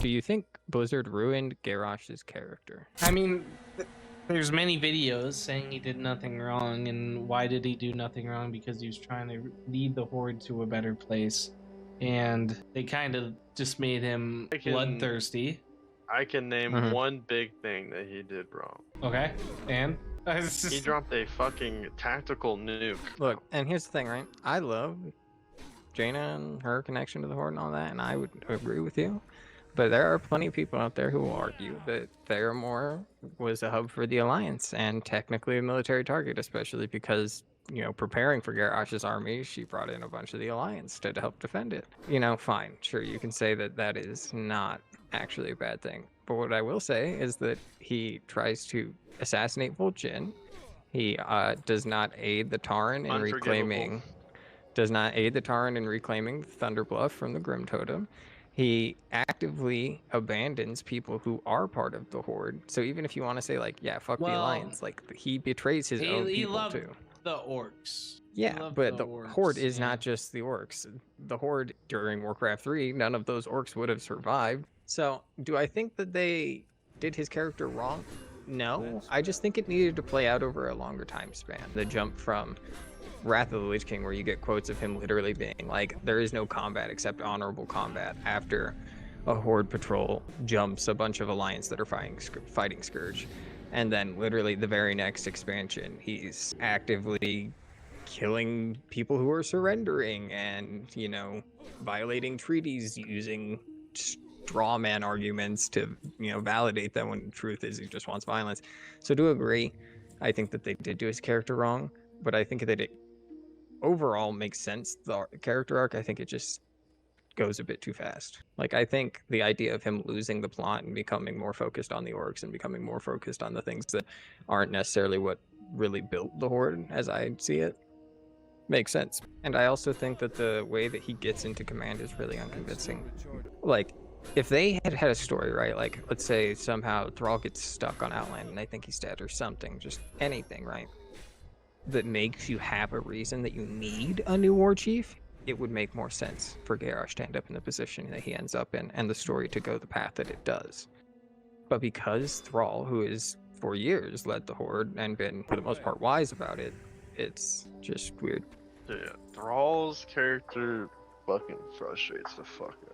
Do you think Blizzard ruined Garrosh's character? I mean, there's many videos saying he did nothing wrong, and why did he do nothing wrong? Because he was trying to lead the Horde to a better place, and they kind of just made him bloodthirsty. I can name one big thing that he did wrong. Okay, and he dropped a fucking tactical nuke. Look, and here's the thing, right? I love Jaina and her connection to the Horde and all that, and I would agree with you. But there are plenty of people out there who will argue that Theramore was a hub for the Alliance and technically a military target, especially because, you know, preparing for Garrosh's army, she brought in a bunch of the Alliance to help defend it. You know, fine, sure, you can say that that is not actually a bad thing. But what I will say is that he tries to assassinate Vol'jin. He does not aid the Tauren in reclaiming... Does not aid the Tauren in reclaiming Thunderbluff from the Grim Totem. He actively abandons people who are part of the Horde. So even if you want to say, like, yeah, fuck the Alliance, like, he betrays his own people too. The orcs. Yeah, but the Horde is not just the orcs. The Horde during Warcraft 3, none of those orcs would have survived. So do I think that they did his character wrong? No. I just think it needed to play out over a longer time span. The jump from Wrath of the Lich King, where you get quotes of him literally being like, there is no combat except honorable combat, after a Horde patrol jumps a bunch of Alliance that are fighting Scourge. And then literally the very next expansion, he's actively killing people who are surrendering and, you know, violating treaties using straw man arguments to, you know, validate them when the truth is he just wants violence. So to agree, I think that they did do his character wrong, but I think that it overall makes sense. The character arc, I think it just goes a bit too fast. Like, I think the idea of him losing the plot and becoming more focused on the orcs and becoming more focused on the things that aren't necessarily what really built the Horde, as I see it, makes sense. And I also think that the way that he gets into command is really unconvincing. Like, if they had had a story, right, like, let's say somehow Thrall gets stuck on Outland and they think he's dead or something, just anything, right, that makes you have a reason that you need a new Warchief, it would make more sense for Garrosh to end up in the position that he ends up in and the story to go the path that it does. But because Thrall, who is for years led the Horde and been for the most part wise about it, it's just weird. Yeah, Thrall's character fucking frustrates the fuck out.